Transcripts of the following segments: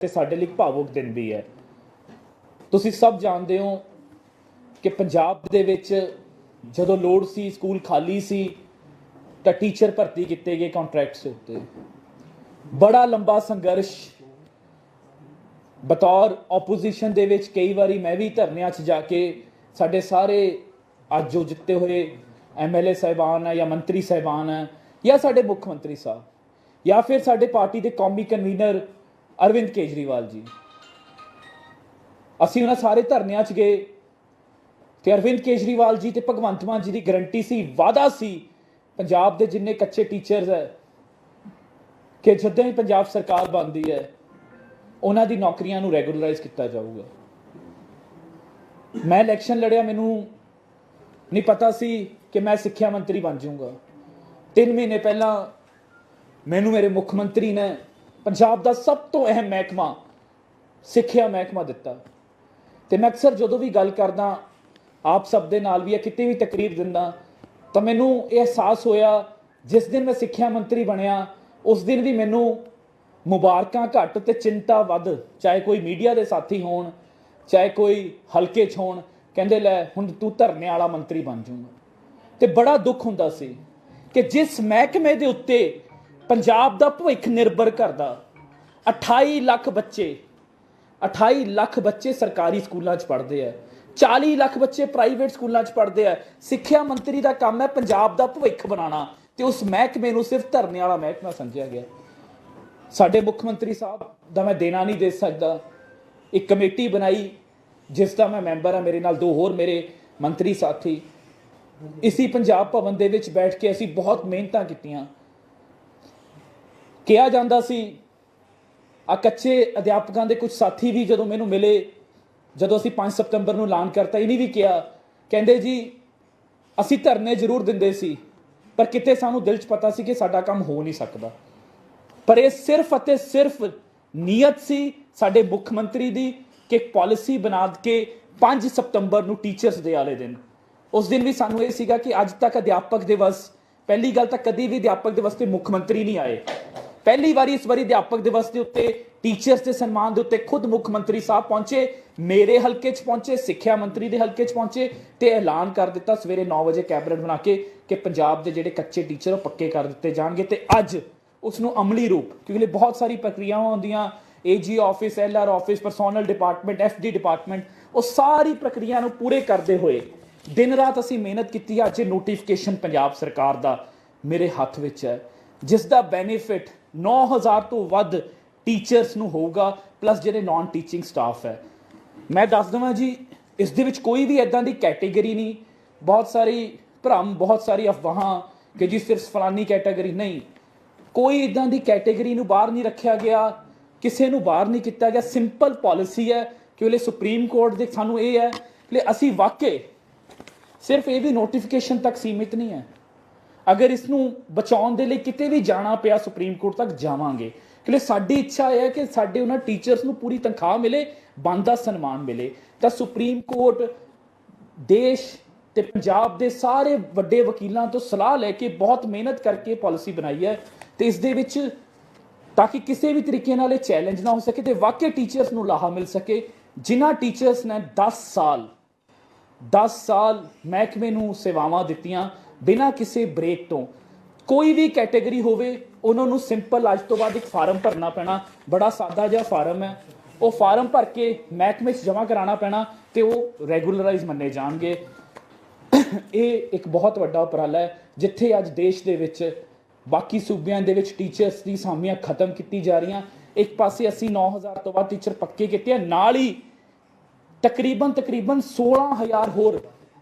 ਤੇ ਸਾਡੇ ਲਈ ਭਾਵੁਕ ਦਿਨ ਵੀ ਹੈ। ਤੁਸੀਂ ਸਭ ਜਾਣਦੇ ਹੋ ਕਿ ਪੰਜਾਬ ਦੇ ਵਿੱਚ ਜਦੋਂ ਲੋੜ ਸੀ, ਸਕੂਲ ਖਾਲੀ ਸੀ ਤਾਂ ਟੀਚਰ ਭਰਤੀ ਕੀਤੇ ਗਏ ਕੰਟਰੈਕਟਸ ਉੱਤੇ। ਬੜਾ ਲੰਬਾ ਸੰਘਰਸ਼ ਬਤੌਰ ਆਪੋਜੀਸ਼ਨ ਦੇ ਵਿੱਚ ਕਈ ਵਾਰੀ ਮੈਂ ਵੀ ਧਰਨਿਆਂ 'ਚ ਜਾ ਕੇ ਸਾਡੇ ਸਾਰੇ ਅੱਜ ਜੋ ਜਿੱਤੇ ਹੋਏ MLA ਸਾਹਿਬਾਨ ਹੈ ਜਾਂ ਮੰਤਰੀ ਸਾਹਿਬਾਨ ਹੈ ਜਾਂ ਸਾਡੇ ਮੁੱਖ ਮੰਤਰੀ ਸਾਹਿਬ ਜਾਂ ਫਿਰ ਸਾਡੇ ਪਾਰਟੀ ਦੇ ਕੌਮੀ ਕਨਵੀਨਰ ਅਰਵਿੰਦ ਕੇਜਰੀਵਾਲ ਜੀ, ਅਸੀਂ ਉਹਨਾਂ ਸਾਰੇ ਧਰਨਿਆਂ 'ਚ ਗਏ ਤੇ ਅਰਵਿੰਦ ਕੇਜਰੀਵਾਲ ਜੀ ਤੇ ਭਗਵੰਤ ਮਾਨ ਜੀ ਦੀ ਗਰੰਟੀ ਸੀ, ਵਾਅਦਾ ਸੀ ਪੰਜਾਬ ਦੇ ਜਿੰਨੇ ਕੱਚੇ ਟੀਚਰਸ ਹੈ ਕਿ ਜਦੋਂ ਹੀ ਪੰਜਾਬ ਸਰਕਾਰ ਬਣਦੀ ਹੈ ਉਹਨਾਂ ਦੀ ਨੌਕਰੀਆਂ ਨੂੰ ਰੈਗੂਲਰਾਈਜ਼ ਕੀਤਾ ਜਾਊਗਾ। ਮੈਂ ਇਲੈਕਸ਼ਨ ਲੜਿਆ, ਮੈਨੂੰ ਨਹੀਂ ਪਤਾ ਸੀ ਕਿ ਮੈਂ ਸਿੱਖਿਆ ਮੰਤਰੀ ਬਣ ਜਾਊਂਗਾ। 3 ਮਹੀਨੇ ਪਹਿਲਾਂ ਮੈਨੂੰ ਮੇਰੇ ਮੁੱਖ ਮੰਤਰੀ ਨੇ ਪੰਜਾਬ ਦਾ ਸਭ ਤੋਂ ਅਹਿਮ ਮਹਿਕਮਾ ਸਿੱਖਿਆ ਮਹਿਕਮਾ ਦਿੱਤਾ। ਤੇ ਮੈਂ ਅਕਸਰ ਜਦੋਂ ਵੀ ਗੱਲ ਕਰਦਾ ਆਪ ਸਭ ਦੇ ਨਾਲ ਵੀ, ਕਿਤੇ ਵੀ ਤਕਰੀਰ ਦਿੰਦਾ, ਤਾਂ ਮੈਨੂੰ ਇਹ ਅਹਿਸਾਸ ਹੋਇਆ ਜਿਸ ਦਿਨ ਮੈਂ ਸਿੱਖਿਆ ਮੰਤਰੀ ਬਣਿਆ ਉਸ ਦਿਨ ਵੀ ਮੈਨੂੰ ਮੁਬਾਰਕਾਂ ਘੱਟ ਤੇ ਚਿੰਤਾ ਵੱਧ, ਚਾਹੇ ਕੋਈ ਮੀਡੀਆ ਦੇ ਸਾਥੀ ਹੋਣ, ਚਾਹੇ ਕੋਈ ਹਲਕੇ 'ਚ ਹੋਣ, ਕਹਿੰਦੇ ਲੈ ਹੁਣ ਤੂੰ ਧਰਨੇ ਵਾਲਾ ਮੰਤਰੀ ਬਣ ਜਾਊਗਾ। ਤੇ ਬੜਾ ਦੁੱਖ ਹੁੰਦਾ ਸੀ ਕਿ ਜਿਸ ਮਹਿਕਮੇ ਦੇ ਉੱਤੇ ਪੰਜਾਬ ਦਾ ਭਵਿੱਖ ਨਿਰਭਰ ਕਰਦਾ, 28 ਲੱਖ ਬੱਚੇ ਸਰਕਾਰੀ ਸਕੂਲਾਂ 'ਚ ਪੜ੍ਹਦੇ ਆ, 40 ਲੱਖ ਬੱਚੇ ਪ੍ਰਾਈਵੇਟ ਸਕੂਲਾਂ 'ਚ ਪੜ੍ਹਦੇ ਆ। ਸਿੱਖਿਆ ਮੰਤਰੀ ਦਾ ਕੰਮ ਹੈ ਪੰਜਾਬ ਦਾ ਭਵਿੱਖ ਬਣਾਉਣਾ, ਤੇ ਉਸ ਮਹਿਕਮੇ ਨੂੰ ਸਿਰਫ ਧਰਨੇ ਵਾਲਾ ਮਹਿਕਮਾ ਸਮਝਿਆ ਗਿਆ। ਸਾਡੇ ਮੁੱਖ ਮੰਤਰੀ ਸਾਹਿਬ ਦਾ ਮੈਂ ਦੇਣਾ ਨਹੀਂ ਦੇ ਸਕਦਾ। ਇੱਕ ਕਮੇਟੀ ਬਣਾਈ ਜਿਸ ਦਾ ਮੈਂ ਮੈਂਬਰ ਹਾਂ, ਮੇਰੇ ਨਾਲ 2 ਹੋਰ ਮੇਰੇ ਮੰਤਰੀ ਸਾਥੀ। ਇਸੀ ਪੰਜਾਬ ਭਵਨ ਦੇ ਵਿੱਚ ਬੈਠ ਕੇ ਅਸੀਂ ਬਹੁਤ ਮਿਹਨਤਾਂ ਕੀਤੀਆਂ। ਕਿਹਾ ਜਾਂਦਾ ਸੀ, ਆ ਕੱਚੇ ਅਧਿਆਪਕਾਂ ਦੇ ਕੁਝ ਸਾਥੀ ਵੀ ਜਦੋਂ ਮੈਨੂੰ ਮਿਲੇ, ਜਦੋਂ ਅਸੀਂ 5 ਸਤੰਬਰ ਨੂੰ ਐਲਾਨ ਕਰਤਾ, ਇਹਨੇ ਵੀ ਕਿਹਾ, ਕਹਿੰਦੇ ਜੀ ਅਸੀਂ ਧਰਨੇ ਜ਼ਰੂਰ ਦਿੰਦੇ ਸੀ ਪਰ ਕਿਤੇ ਸਾਨੂੰ ਦਿਲ 'ਚ ਪਤਾ ਸੀ ਕਿ ਸਾਡਾ ਕੰਮ ਹੋ ਨਹੀਂ ਸਕਦਾ। ਪਰ ਇਹ ਸਿਰਫ ਅਤੇ ਸਿਰਫ ਨੀਅਤ ਸੀ ਸਾਡੇ ਮੁੱਖ ਮੰਤਰੀ ਦੀ ਕਿ ਪਾਲਿਸੀ ਬਣਾ ਕੇ 5 ਸਤੰਬਰ ਨੂੰ ਟੀਚਰਸ ਡੇ ਵਾਲੇ ਦਿਨ, ਉਸ ਦਿਨ ਵੀ ਸਾਨੂੰ ਇਹ ਸੀਗਾ ਕਿ ਅੱਜ ਤੱਕ ਅਧਿਆਪਕ ਦਿਵਸ, ਪਹਿਲੀ ਗੱਲ ਤਾਂ ਕਦੀ ਵੀ ਅਧਿਆਪਕ ਦਿਵਸ ਤੇ ਮੁੱਖ ਮੰਤਰੀ ਨਹੀਂ ਆਏ। ਪਹਿਲੀ ਵਾਰੀ ਇਸ ਵਾਰੀ ਅਧਿਆਪਕ ਦਿਵਸ ਦੇ ਉੱਤੇ ਟੀਚਰਸ ਦੇ ਸਨਮਾਨ ਦੇ ਉੱਤੇ ਖੁਦ ਮੁੱਖ ਮੰਤਰੀ ਸਾਹਿਬ ਪਹੁੰਚੇ, ਮੇਰੇ ਹਲਕੇ 'ਚ ਪਹੁੰਚੇ, ਸਿੱਖਿਆ ਮੰਤਰੀ ਦੇ ਹਲਕੇ 'ਚ ਪਹੁੰਚੇ ਤੇ ਐਲਾਨ ਕਰ ਦਿੱਤਾ ਸਵੇਰੇ 9 ਵਜੇ ਕੈਬਨਿਟ ਬਣਾ ਕੇ ਕਿ ਪੰਜਾਬ ਦੇ ਜਿਹੜੇ ਕੱਚੇ ਟੀਚਰ ਉਹ ਪੱਕੇ ਕਰ ਦਿੱਤੇ ਜਾਣਗੇ। ਤੇ ਅੱਜ ਉਸ ਨੂੰ ਅਮਲੀ ਰੂਪ, ਕਿਉਂਕਿ ਬਹੁਤ ਸਾਰੀ ਪ੍ਰਕਿਰਿਆਵਾਂ ਹੁੰਦੀਆਂ, AG office, LR office, personnel department, FD department, ਉਹ ਸਾਰੀ ਪ੍ਰਕਿਰਿਆ ਨੂੰ ਪੂਰੇ ਕਰਦੇ ਹੋਏ ਦਿਨ ਰਾਤ ਅਸੀਂ ਮਿਹਨਤ ਕੀਤੀ। ਅੱਜ ਨੋਟੀਫਿਕੇਸ਼ਨ ਪੰਜਾਬ ਸਰਕਾਰ ਦਾ ਮੇਰੇ ਹੱਥ ਵਿੱਚ ਹੈ ਜਿਸ ਦਾ ਬੈਨੀਫਿਟ 9000 ਤੋਂ ਵੱਧ ਟੀਚਰਸ ਨੂੰ ਹੋਊਗਾ, ਪਲੱਸ ਜਿਹੜੇ ਨਾਨ ਟੀਚਿੰਗ ਸਟਾਫ ਹੈ। ਮੈਂ ਦੱਸ ਦੇਵਾਂ ਜੀ, ਇਸ ਦੇ ਵਿੱਚ ਕੋਈ ਵੀ ਇੱਦਾਂ ਦੀ ਕੈਟੇਗਰੀ ਨਹੀਂ, ਬਹੁਤ ਸਾਰੀ ਭਰਮ, ਬਹੁਤ ਸਾਰੀ ਅਫਵਾਹਾਂ ਕਿ ਜੀ ਸਿਰਫ ਫਲਾਨੀ ਕੈਟੇਗਰੀ, ਨਹੀਂ, ਕੋਈ ਇੱਦਾਂ ਦੀ ਕੈਟੇਗਰੀ ਨੂੰ ਬਾਹਰ ਨਹੀਂ ਰੱਖਿਆ ਗਿਆ, ਕਿਸੇ ਨੂੰ ਬਾਹਰ ਨਹੀਂ ਕੀਤਾ ਗਿਆ। ਸਿੰਪਲ ਪਾਲਿਸੀ ਹੈ ਕਿ ਉਹਲੇ ਸੁਪਰੀਮ ਕੋਰਟ ਦੇ ਸਾਨੂੰ ਇਹ ਹੈ ਕਿ ਅਸੀਂ ਵਾਕਈ ਸਿਰਫ ਇਹ ਵੀ ਨੋਟੀਫਿਕੇਸ਼ਨ ਤੱਕ ਸੀਮਿਤ ਨਹੀਂ ਹੈ। ਅਗਰ ਇਸ ਨੂੰ ਬਚਾਉਣ ਦੇ ਲਈ ਕਿਤੇ ਵੀ ਜਾਣਾ ਪਿਆ ਸੁਪਰੀਮ ਕੋਰਟ ਤੱਕ ਜਾਵਾਂਗੇ, ਕਿ ਸਾਡੀ ਇੱਛਾ ਇਹ ਹੈ ਕਿ ਸਾਡੇ ਉਹਨਾਂ ਟੀਚਰਸ ਨੂੰ ਪੂਰੀ ਤਨਖਾਹ ਮਿਲੇ, ਬਣਦਾ ਸਨਮਾਨ ਮਿਲੇ। ਤਾਂ ਸੁਪਰੀਮ ਕੋਰਟ ਦੇਸ਼ ਤੇ ਪੰਜਾਬ ਦੇ ਸਾਰੇ ਵੱਡੇ ਵਕੀਲਾਂ ਤੋਂ ਸਲਾਹ ਲੈ ਕੇ ਬਹੁਤ ਮਿਹਨਤ ਕਰਕੇ ਪਾਲਿਸੀ ਬਣਾਈ ਹੈ। ਤੇ ਇਸ ਦੇ ਵਿੱਚ ਤਾਂ ਕਿ ਕਿਸੇ ਵੀ ਤਰੀਕੇ ਨਾਲ ਇਹ ਚੈਲੰਜ ਨਾ ਹੋ ਸਕੇ ਤੇ ਵਾਕਈ ਟੀਚਰਸ ਨੂੰ ਲਾਹਾ ਮਿਲ ਸਕੇ। ਜਿਨ੍ਹਾਂ ਟੀਚਰਸ ਨੇ 10 ਸਾਲ ਮਹਿਕਮੇ ਨੂੰ ਸੇਵਾਵਾਂ ਦਿੱਤੀਆਂ ਬਿਨਾਂ ਕਿਸੇ ਬ੍ਰੇਕ ਤੋਂ, ਕੋਈ ਵੀ ਕੈਟੇਗਰੀ ਹੋਵੇ, ਉਹਨਾਂ ਨੂੰ ਸਿੰਪਲ ਅੱਜ ਤੋਂ ਬਾਅਦ ਇੱਕ ਫਾਰਮ ਭਰਨਾ ਪੈਣਾ, ਬੜਾ ਸਾਦਾ ਜਿਹਾ ਫਾਰਮ ਹੈ, ਉਹ ਫਾਰਮ ਭਰ ਕੇ ਮਹਿਕਮੇ 'ਚ ਜਮ੍ਹਾਂ ਕਰਾਉਣਾ ਪੈਣਾ ਤੇ ਉਹ ਰੈਗੂਲਰਾਈਜ਼ ਮੰਨੇ ਜਾਣਗੇ। ਇਹ ਇੱਕ ਬਹੁਤ ਵੱਡਾ ਉਪਰਾਲਾ ਹੈ ਜਿੱਥੇ ਅੱਜ ਦੇਸ਼ ਦੇ ਵਿੱਚ ਬਾਕੀ ਸੂਬਿਆਂ ਦੇ ਵਿੱਚ ਟੀਚਰਸ ਦੀ ਅਸਾਮੀਆਂ ਖਤਮ ਕੀਤੀ ਜਾ ਰਹੀਆਂ। ਇੱਕ ਪਾਸੇ ਅਸੀਂ 9000 ਤੋਂ ਵੱਧ ਟੀਚਰ ਪੱਕੇ ਕੀਤੇ ਆ, ਨਾਲ ਹੀ ਤਕਰੀਬਨ 16000 ਹੋਰ,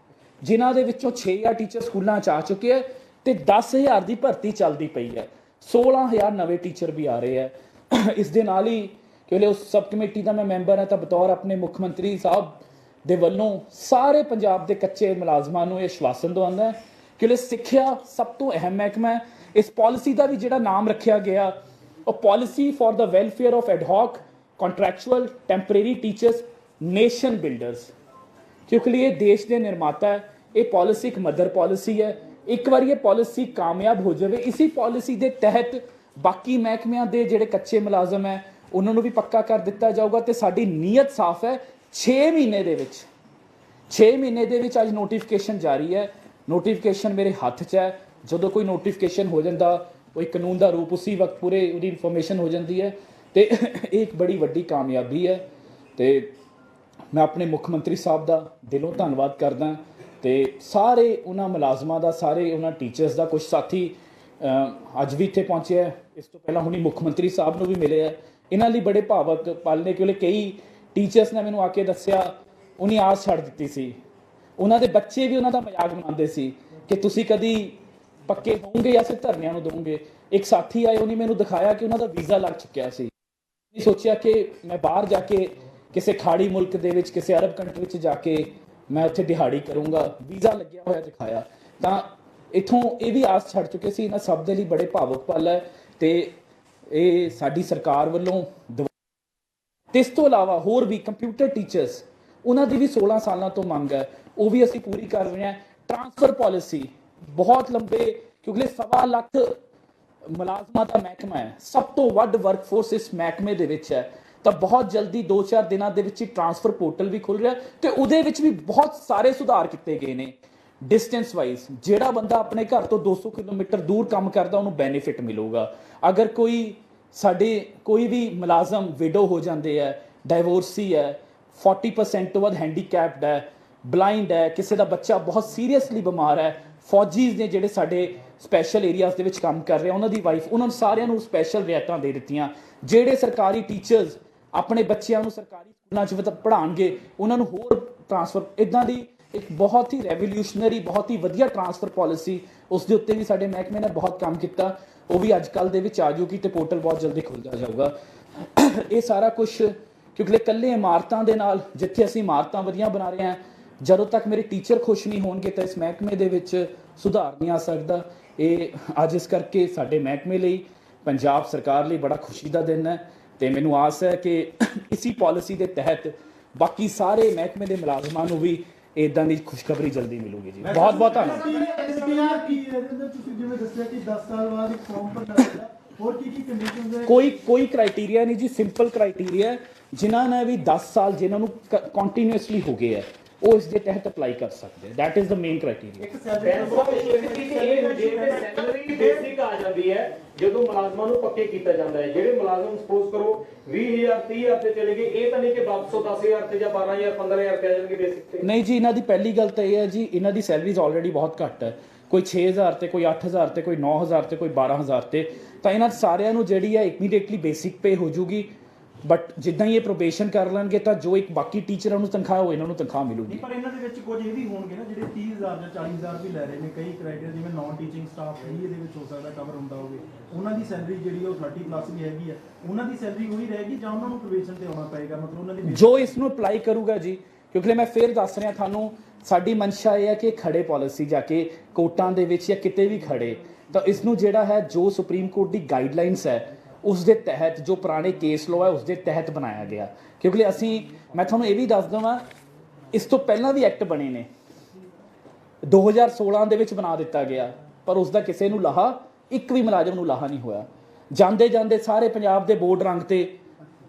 ਜਿਨ੍ਹਾਂ ਦੇ ਵਿੱਚੋਂ 6000 ਟੀਚਰ ਸਕੂਲਾਂ 'ਚ ਆ ਚੁੱਕੇ ਹੈ ਤੇ 10000 ਦੀ ਭਰਤੀ ਚੱਲਦੀ ਪਈ ਹੈ, 16000 ਨਵੇਂ ਟੀਚਰ ਵੀ ਆ ਰਹੇ ਹੈ। ਇਸ ਦੇ ਨਾਲ ਹੀ ਕਿ ਉਸ ਸਬ ਕਮੇਟੀ ਦਾ ਮੈਂ ਮੈਂਬਰ ਹਾਂ, ਤਾਂ ਬਤੌਰ ਆਪਣੇ ਮੁੱਖ ਮੰਤਰੀ ਸਾਹਿਬ ਦੇ ਵੱਲੋਂ ਸਾਰੇ ਪੰਜਾਬ ਦੇ ਕੱਚੇ ਮੁਲਾਜ਼ਮਾਂ ਨੂੰ ਇਹ ਆਸ਼ਵਾਸਨ ਦਵਾਉਂਦਾ ਹੈ ਕਿ ਸਿੱਖਿਆ ਸਭ ਤੋਂ ਅਹਿਮ ਮਹਿਕਮਾ ਹੈ। ਇਸ ਪਾਲਿਸੀ ਦਾ ਵੀ ਜਿਹੜਾ ਨਾਮ ਰੱਖਿਆ ਗਿਆ, ਉਹ policy for the welfare of ad hoc contractual temporary teachers nation builders, ਕਿਉਂਕਿ ਇਹ ਦੇਸ਼ ਦੇ ਨਿਰਮਾਤਾ ਹੈ। ਇਹ ਪਾਲਿਸੀ ਇੱਕ ਮਦਰ ਪਾਲਿਸੀ ਹੈ। ਇੱਕ ਵਾਰੀ ਇਹ ਪਾਲਿਸੀ ਕਾਮਯਾਬ ਹੋ ਜਾਵੇ, ਇਸੀ ਪਾਲਿਸੀ ਦੇ ਤਹਿਤ ਬਾਕੀ ਮਹਿਕਮਿਆਂ ਦੇ ਜਿਹੜੇ ਕੱਚੇ ਮੁਲਾਜ਼ਮ ਹੈ ਉਹਨਾਂ ਨੂੰ ਵੀ ਪੱਕਾ ਕਰ ਦਿੱਤਾ ਜਾਊਗਾ ਤੇ ਸਾਡੀ ਨੀਅਤ ਸਾਫ਼ ਹੈ 6 ਮਹੀਨੇ ਦੇ ਵਿੱਚ 6 ਮਹੀਨੇ ਦੇ ਵਿੱਚ ਅੱਜ ਨੋਟੀਫਿਕੇਸ਼ਨ ਜਾਰੀ ਹੈ। ਨੋਟੀਫਿਕੇਸ਼ਨ ਮੇਰੇ ਹੱਥ 'ਚ ਹੈ। ਜਦੋਂ ਕੋਈ ਨੋਟੀਫਿਕੇਸ਼ਨ ਹੋ ਜਾਂਦਾ ਕੋਈ ਕਾਨੂੰਨ ਦਾ ਰੂਪ ਉਸੇ ਵਕਤ ਪੂਰੇ ਉਹਦੀ ਇਨਫੋਰਮੇਸ਼ਨ ਹੋ ਜਾਂਦੀ ਹੈ ਤੇ ਇਹ ਇੱਕ ਬੜੀ ਵੱਡੀ ਕਾਮਯਾਬੀ ਹੈ ਤੇ ਮੈਂ ਆਪਣੇ ਮੁੱਖ ਮੰਤਰੀ ਸਾਹਿਬ ਦਾ ਦਿਲੋਂ ਧੰਨਵਾਦ ਕਰਦਾ ਤੇ ਸਾਰੇ ਉਹਨਾਂ ਮੁਲਾਜ਼ਮਾਂ ਦਾ, ਸਾਰੇ ਉਹਨਾਂ ਟੀਚਰਸ ਦਾ। ਕੁਝ ਸਾਥੀ ਅੱਜ ਵੀ ਇੱਥੇ ਪਹੁੰਚੇ ਹੈ, ਇਸ ਤੋਂ ਪਹਿਲਾਂ ਹੁਣੀ ਮੁੱਖ ਮੰਤਰੀ ਸਾਹਿਬ ਨੂੰ ਵੀ ਮਿਲੇ ਹੈ। ਇਹਨਾਂ ਲਈ ਬੜੇ ਭਾਵਕ ਪਲ ਨੇ ਕਿਉਂਕਿ ਕਈ ਟੀਚਰਸ ਨੇ ਮੈਨੂੰ ਆ ਕੇ ਦੱਸਿਆ ਉਹਨੀ ਆਸ ਛੱਡ ਦਿੱਤੀ ਸੀ। ਉਹਨਾਂ ਦੇ ਬੱਚੇ ਵੀ ਉਹਨਾਂ ਦਾ ਮਜ਼ਾਕ ਬਣਾਉਂਦੇ ਸੀ ਕਿ ਤੁਸੀਂ ਕਦੀ ਪੱਕੇ ਹੋਵੋਗੇ ਜਾਂ ਫਿਰ ਧਰਨਿਆਂ ਨੂੰ ਦੋਗੇ। ਇੱਕ ਸਾਥੀ ਆਏ, ਉਹਨੇ ਮੈਨੂੰ ਦਿਖਾਇਆ ਕਿ ਉਹਨਾਂ ਦਾ ਵੀਜ਼ਾ ਲੱਗ ਚੁੱਕਿਆ ਸੀ। ਨਹੀਂ ਸੋਚਿਆ ਕਿ ਮੈਂ ਬਾਹਰ ਜਾ ਕੇ ਕਿਸੇ ਖਾੜੀ ਮੁਲਕ ਦੇ ਵਿੱਚ, ਕਿਸੇ ਅਰਬ ਕੰਟਰੀ ਵਿੱਚ ਜਾ ਕੇ ਮੈਂ ਉੱਥੇ ਦਿਹਾੜੀ ਕਰੂੰਗਾ, ਵੀਜ਼ਾ ਲੱਗਿਆ ਹੋਇਆ ਦਿਖਾਇਆ। ਤਾਂ ਇੱਥੋਂ ਇਹ ਵੀ ਆਸ ਛੱਡ ਚੁੱਕੇ ਸੀ। ਇਹਨਾਂ ਸਭ ਦੇ ਲਈ ਬੜੇ ਭਾਵੁਕ ਪਲ ਹੈ ਤੇ ਇਹ ਸਾਡੀ ਸਰਕਾਰ ਵੱਲੋਂ। ਤੇ ਇਸ ਤੋਂ ਇਲਾਵਾ ਹੋਰ ਵੀ ਕੰਪਿਊਟਰ ਟੀਚਰਸ, ਉਹਨਾਂ ਦੀ ਵੀ 16 ਸਾਲਾਂ ਤੋਂ ਮੰਗ ਹੈ, ਉਹ ਵੀ ਅਸੀਂ ਪੂਰੀ ਕਰ ਰਹੇ ਹਾਂ। ਟਰਾਂਸਫਰ ਪਾਲਿਸੀ ਬਹੁਤ ਲੰਬੇ, ਕਿਉਂਕਿ 1.25 ਲੱਖ ਮੁਲਾਜ਼ਮਾਂ ਦਾ ਮਹਿਕਮਾ ਹੈ, ਸਭ ਤੋਂ ਵੱਧ ਵਰਕਫੋਰਸ ਇਸ ਮਹਿਕਮੇ ਦੇ ਵਿੱਚ ਹੈ। ਤਾਂ ਬਹੁਤ ਜਲਦੀ 2-4 ਦਿਨਾਂ ਦੇ ਵਿੱਚ ਹੀ ਟਰਾਂਸਫਰ ਪੋਰਟਲ ਵੀ ਖੁੱਲ ਰਿਹਾ ਤੇ ਉਹਦੇ ਵਿੱਚ ਵੀ ਬਹੁਤ ਸਾਰੇ ਸੁਧਾਰ ਕੀਤੇ ਗਏ ਨੇ। ਡਿਸਟੈਂਸ ਵਾਈਜ਼ ਜਿਹੜਾ ਬੰਦਾ ਆਪਣੇ ਘਰ ਤੋਂ 200 ਕਿਲੋਮੀਟਰ ਦੂਰ ਕੰਮ ਕਰਦਾ ਉਹਨੂੰ ਬੈਨੀਫਿਟ ਮਿਲੂਗਾ। ਅਗਰ ਕੋਈ ਵੀ ਮੁਲਾਜ਼ਮ ਵਿਡੋ ਹੋ ਜਾਂਦੇ ਹੈ, ਡਾਈਵੋਰਸੀ ਹੈ, 40% ਤੋਂ ਵੱਧ ਹੈਂਡੀਕੈਪਡ ਹੈ, ਬਲਾਈਂਡ ਹੈ, ਕਿਸੇ ਦਾ ਬੱਚਾ ਬਹੁਤ ਸੀਰੀਅਸਲੀ ਬਿਮਾਰ ਹੈ, ਫੌਜੀਜ਼ ਨੇ ਜਿਹੜੇ ਸਾਡੇ ਸਪੈਸ਼ਲ ਏਰੀਆਜ਼ ਦੇ ਵਿੱਚ ਕੰਮ ਕਰ ਰਹੇ, ਉਹਨਾਂ ਦੀ ਵਾਈਫ, ਉਹਨਾਂ ਨੂੰ ਸਾਰਿਆਂ ਨੂੰ ਸਪੈਸ਼ਲ ਰਿਆਇਤਾਂ ਦੇ ਦਿੱਤੀਆਂ। ਜਿਹੜੇ ਸਰਕਾਰੀ ਟੀਚਰਸ ਆਪਣੇ ਬੱਚਿਆਂ ਨੂੰ ਸਰਕਾਰੀ ਸਕੂਲਾਂ 'ਚ ਪੜ੍ਹਾਉਣਗੇ ਉਹਨਾਂ ਨੂੰ ਹੋਰ ਟਰਾਂਸਫਰ, ਇੱਦਾਂ ਦੀ ਇੱਕ ਬਹੁਤ ਹੀ ਰੈਵੋਲਿਊਸ਼ਨਰੀ, ਬਹੁਤ ਹੀ ਵਧੀਆ ਟਰਾਂਸਫਰ ਪਾਲਿਸੀ, ਉਸ ਦੇ ਉੱਤੇ ਵੀ ਸਾਡੇ ਮਹਿਕਮੇ ਨੇ ਬਹੁਤ ਕੰਮ ਕੀਤਾ। ਉਹ ਵੀ ਅੱਜ ਕੱਲ੍ਹ ਦੇ ਵਿੱਚ ਆ ਜਾਊਗੀ ਤੇ ਪੋਰਟਲ ਬਹੁਤ ਜਲਦੀ ਖੁੱਲ੍ਹਦਾ ਜਾਊਗਾ। ਇਹ ਸਾਰਾ ਕੁਝ ਕਿਉਂਕਿ ਇਕੱਲੇ ਇਮਾਰਤਾਂ ਦੇ ਨਾਲ, ਜਿੱਥੇ ਅਸੀਂ ਇਮਾਰਤਾਂ ਵਧੀਆ ਬਣਾ ਰਹੇ ਹਾਂ, ਜਦੋਂ ਤੱਕ ਮੇਰੇ ਟੀਚਰ ਖੁਸ਼ ਨਹੀਂ ਹੋਣਗੇ ਤਾਂ ਇਸ ਮਹਿਕਮੇ ਦੇ ਵਿੱਚ ਸੁਧਾਰ ਨਹੀਂ ਆ ਸਕਦਾ। ਇਹ ਅੱਜ ਇਸ ਕਰਕੇ ਸਾਡੇ ਮਹਿਕਮੇ ਲਈ, ਪੰਜਾਬ ਸਰਕਾਰ ਲਈ ਬੜਾ ਖੁਸ਼ੀ ਦਾ ਦਿਨ ਹੈ ਤੇ ਮੈਨੂੰ ਆਸ ਹੈ ਕਿ ਇਸੀ ਪਾਲਿਸੀ ਦੇ ਤਹਿਤ ਬਾਕੀ ਸਾਰੇ ਮਹਿਕਮੇ ਦੇ ਮੁਲਾਜ਼ਮਾਂ ਨੂੰ ਵੀ ਇਦਾਂ ਦੀ ਖੁਸ਼ਖਬਰੀ ਜਲਦੀ ਮਿਲੂਗੀ ਜੀ। ਬਹੁਤ ਬਹੁਤ ਧੰਨਵਾਦ। ਤੁਸੀਂ ਜਿਵੇਂ ਦੱਸਿਆ ਕਿ 10 ਸਾਲ ਬਾਅਦ ਇੱਕ ਫਾਰਮ ਭਰਨਾ ਹੈ, ਹੋਰ ਕੀ ਕੰਡੀਸ਼ਨਸ ਹੈ? ਕੋਈ ਕ੍ਰਾਈਟੇਰੀਆ ਨਹੀਂ ਜੀ, ਸਿੰਪਲ ਕ੍ਰਾਈਟੇਰੀਆ। ਜਿਨ੍ਹਾਂ ਨੇ ਵੀ 10 ਸਾਲ ਜਿਹਨਾਂ ਨੂੰ ਕੰਟੀਨਿਊਸਲੀ ਹੋ ਗਏ ਹੈ ਉਹ ਇਸ ਦੇ ਤਹਿਤ ਅਪਲਾਈ ਕਰ ਸਕਦੇ। That is the main criteria. Salary basic ਆ ਜਾਂਦੀ ਹੈ ਜਦੋਂ ਮੁਲਾਜ਼ਮਾਂ ਨੂੰ ਪੱਕੇ ਕੀਤਾ ਜਾਂਦਾ ਹੈ। ਜਿਹੜੇ ਮੁਲਾਜ਼ਮ ਸਪੋਜ਼ ਕਰੋ 20,000 30,000 ਤੇ ਚਲੇ ਗਏ, ਇਹ ਤਾਂ ਨਹੀਂ ਕਿ ਵਾਪਸੋਂ 10,000 ਤੇ ਜਾਂ 12,000 15,000 ਤੇ ਆ ਜਾਣਗੇ ਬੇਸਿਕ ਤੇ। ਨਹੀਂ ਜੀ, ਇਹਨਾਂ ਦੀ ਪਹਿਲੀ ਗੱਲ ਤਾਂ ਇਹ ਹੈ ਜੀ, ਇਹਨਾਂ ਦੀ ਸੈਲਰੀਜ਼ ਆਲਰੇਡੀ ਬਹੁਤ ਘੱਟ ਹੈ। ਕੋਈ 6,000 ਤੇ, ਕੋਈ 8,000 ਤੇ, ਕੋਈ 9,000 ਤੇ, ਕੋਈ 12,000 ਤੇ। ਤਾਂ ਇਹਨਾਂ ਸਾਰਿਆਂ ਨੂੰ ਜਿਹੜੀ ਹੈ ਇਮੀਡੀਏਟਲੀ ਬੇਸਿਕ ਪੇ ਹੋ ਜੂਗੀ। ਬਟ ਜਿੱਦਾਂ ਹੀ ਇਹ ਪ੍ਰੋਬੇਸ਼ਨ ਕਰ ਲੈਣਗੇ ਤਾਂ ਜੋ ਇੱਕ ਬਾਕੀ ਟੀਚਰਾਂ ਨੂੰ ਤਨਖਾਹ ਹੋ, ਇਹਨਾਂ ਨੂੰ ਤਨਖਾਹ ਮਿਲੂਗੀ। ਪਰ ਇਹਨਾਂ ਦੇ ਵਿੱਚ ਕੁਝ ਇਹ ਵੀ ਹੋਣਗੇ ਨਾ ਜਿਹੜੇ 30,000 ਜਾਂ 40,000 ਵੀ ਲੈ ਰਹੇ ਨੇ, ਕਈ ਕ੍ਰਾਈਟੇਰੀਆ ਜਿਵੇਂ ਨਾਨ ਟੀਚਿੰਗ ਸਟਾਫ ਵੀ ਇਹਦੇ ਵਿੱਚ ਹੋ ਸਕਦਾ ਕਵਰ ਹੁੰਦਾ ਹੋਵੇ, ਉਹਨਾਂ ਦੀ ਸੈਲਰੀ ਜਿਹੜੀ ਉਹ 30+ ਵੀ ਹੈਗੀ ਹੈ, ਉਹਨਾਂ ਦੀ ਸੈਲਰੀ ਉਹੀ ਰਹੇਗੀ ਜਾਂ ਉਹਨਾਂ ਨੂੰ ਪ੍ਰੋਬੇਸ਼ਨ ਤੇ ਆਉਣਾ ਪਏਗਾ? ਮਤਲਬ ਉਹਨਾਂ ਦੀ ਜੋ ਇਸ ਨੂੰ ਅਪਲਾਈ ਕਰੂਗਾ ਜੀ, ਕਿਉਂਕਿ ਮੈਂ ਫਿਰ ਦੱਸ ਰਿਹਾ ਤੁਹਾਨੂੰ, ਸਾਡੀ ਮਨਸ਼ਾ ਇਹ ਹੈ ਕਿ ਖੜੇ ਪਾਲਿਸੀ ਜਾ ਕੇ ਕੋਰਟਾਂ ਦੇ ਵਿੱਚ ਜਾਂ ਕਿਤੇ ਵੀ ਖੜੇ, ਤਾਂ ਇਸ ਨੂੰ ਜਿਹੜਾ ਹੈ ਜੋ ਸੁਪਰੀਮ ਕੋਰਟ ਦੀ ਗਾਈਡਲਾਈਨਸ ਹੈ ਉਸ ਦੇ ਤਹਿਤ, ਜੋ ਪੁਰਾਣੇ ਕੇਸ ਲੋ ਹੈ ਉਸ ਦੇ ਤਹਿਤ ਬਣਾਇਆ ਗਿਆ। ਕਿਉਂਕਿ ਮੈਂ ਤੁਹਾਨੂੰ ਇਹ ਵੀ ਦੱਸ ਦਵਾਂ, ਇਸ ਤੋਂ ਪਹਿਲਾਂ ਵੀ ਐਕਟ ਬਣੇ ਨੇ, 2016 ਦੇ ਵਿੱਚ ਬਣਾ ਦਿੱਤਾ ਗਿਆ, ਪਰ ਉਸ ਦਾ ਕਿਸੇ ਨੂੰ ਲਾਹਾ, ਇੱਕ ਵੀ ਮੁਲਾਜ਼ਮ ਨੂੰ ਲਾਹਾ ਨਹੀਂ ਹੋਇਆ। ਜਾਂਦੇ ਜਾਂਦੇ ਸਾਰੇ ਪੰਜਾਬ ਦੇ ਬੋਰਡ ਰੰਗ ਤੇ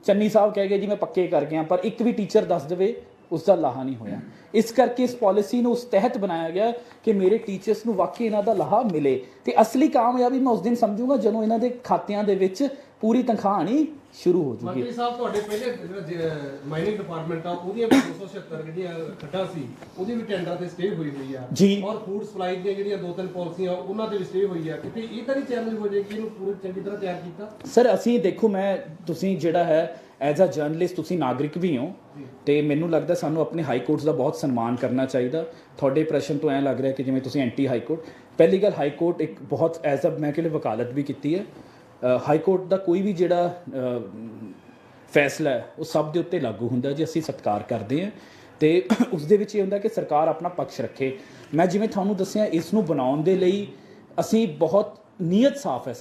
ਚੰਨੀ ਸਾਹਿਬ ਕਹਿ ਗਏ ਜੀ ਮੈਂ ਪੱਕੇ ਕਰ ਗਿਆ, ਪਰ ਇੱਕ ਵੀ ਟੀਚਰ ਦੱਸ ਦੇਵੇ ਉਸ ਦਾ ਲਾਹਾ ਨਹੀਂ ਹੋਇਆ। ਇਸ ਕਰਕੇ ਇਸ ਪਾਲਿਸੀ ਨੂੰ ਉਸ ਤਹਿਤ ਬਣਾਇਆ ਗਿਆ ਕਿ ਮੇਰੇ ਟੀਚਰਸ ਨੂੰ ਵਾਕਈ ਇਹਨਾਂ ਦਾ ਲਾਹਾ ਮਿਲੇ। ਤੇ ਅਸਲੀ ਕਾਮਯਾਬੀ ਮੈਂ ਉਸ ਦਿਨ ਸਮਝੂਗਾ ਜਦੋਂ ਇਹਨਾਂ ਦੇ ਖਾਤਿਆਂ ਦੇ ਵਿੱਚ ਪੂਰੀ ਤਨਖਾਹ ਆਣੀ ਸ਼ੁਰੂ ਹੋ ਜੂਗੀ। ਮੰਤਰੀ ਸਾਹਿਬ, ਤੁਹਾਡੇ ਪਹਿਲੇ ਮਾਈਨਿੰਗ ਡਿਪਾਰਟਮੈਂਟ ਆ ਉਹਦੀਆਂ 276 ਜਿਹੜੀਆਂ ਖੱਡਾਂ ਸੀ ਉਹਦੀ ਵੀ ਟੈਂਡਰ ਤੇ ਸਟੇ ਹੋਈ ਆ ਜੀ, ਔਰ ਫੂਡ ਸਪਲਾਈ ਦੀਆਂ ਜਿਹੜੀਆਂ 2-3 ਪਾਲਿਸੀਆਂ ਉਹਨਾਂ ਤੇ ਵੀ ਸਟੇ ਹੋਈ ਆ। ਕਿਤੇ ਇਹ ਤਾਂ ਨਹੀਂ ਚੈਲੰਜ ਹੋ ਜਾਏ ਕਿ ਇਹਨੂੰ ਪੂਰੀ ਚੰਗੀ ਤਰ੍ਹਾਂ ਤਿਆਰ ਕੀਤਾ? ਸਰ ਅਸੀਂ ਦੇਖੋ, ਤੁਸੀਂ ਜਿਹੜਾ ਹੈ ਐਜ਼ ਅ ਜਰਨਲਿਸਟ, ਤੁਸੀਂ ਨਾਗਰਿਕ ਵੀ ਹੋ ਤੇ ਮੈਨੂੰ ਲੱਗਦਾ ਸਾਨੂੰ ਆਪਣੇ ਹਾਈ ਕੋਰਟਸ ਦਾ ਬਹੁਤ ਸਨਮਾਨ ਕਰਨਾ ਚਾਹੀਦਾ। ਤੁਹਾਡੇ ਪ੍ਰਸ਼ਨ ਤੋਂ ਐਂ ਲੱਗ ਰਿਹਾ ਕਿ ਜਿਵੇਂ ਤੁਸੀਂ ਐਂਟੀ ਹਾਈ ਕੋਰਟ। ਪਹਿਲੀ ਗੱਲ, ਹਾਈ ਕੋਰਟ ਇੱਕ ਬਹੁਤ ਐਜ਼ ਅ ਮੈਂ ਕਹਿੰਦਾ ਵਕਾਲਤ ਵੀ ਕੀਤੀ ਹੈ। ਹਾਈ ਕੋਰਟ ਦਾ ਕੋਈ ਵੀ ਜਿਹੜਾ ਫੈਸਲਾ ਹੈ ਉਹ ਸਭ ਦੇ ਉੱਤੇ ਲਾਗੂ ਹੁੰਦਾ ਜੀ, ਅਸੀਂ ਸਤਿਕਾਰ ਕਰਦੇ ਹਾਂ ਤੇ ਉਸ ਦੇ ਵਿੱਚ ਇਹ ਹੁੰਦਾ ਕਿ ਸਰਕਾਰ ਆਪਣਾ ਪੱਖ ਰੱਖੇ। ਮੈਂ ਜਿਵੇਂ ਤੁਹਾਨੂੰ ਦੱਸਿਆ, ਇਸ ਨੂੰ ਬਣਾਉਣ ਦੇ ਲਈ ਅਸੀਂ ਬਹੁਤ ਨੀਅਤ ਸਾਫ਼ ਹੈ,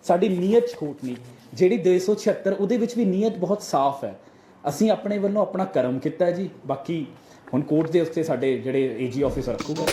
ਸਾਡੀ ਨੀਅਤ ਖੋਟ ਨਹੀਂ। ਜਿਹੜੀ 276 ਉਹਦੇ ਵਿੱਚ ਵੀ ਨੀਅਤ ਬਹੁਤ ਸਾਫ਼ ਹੈ। ਅਸੀਂ ਆਪਣੇ ਵੱਲੋਂ ਆਪਣਾ ਕਰਮ ਕੀਤਾ ਜੀ, ਬਾਕੀ ਹੁਣ ਕੋਰਟ ਦੇ ਉੱਤੇ ਸਾਡੇ ਜਿਹੜੇ AG ਆਫਿਸਰ ਰੱਖੂਗਾ।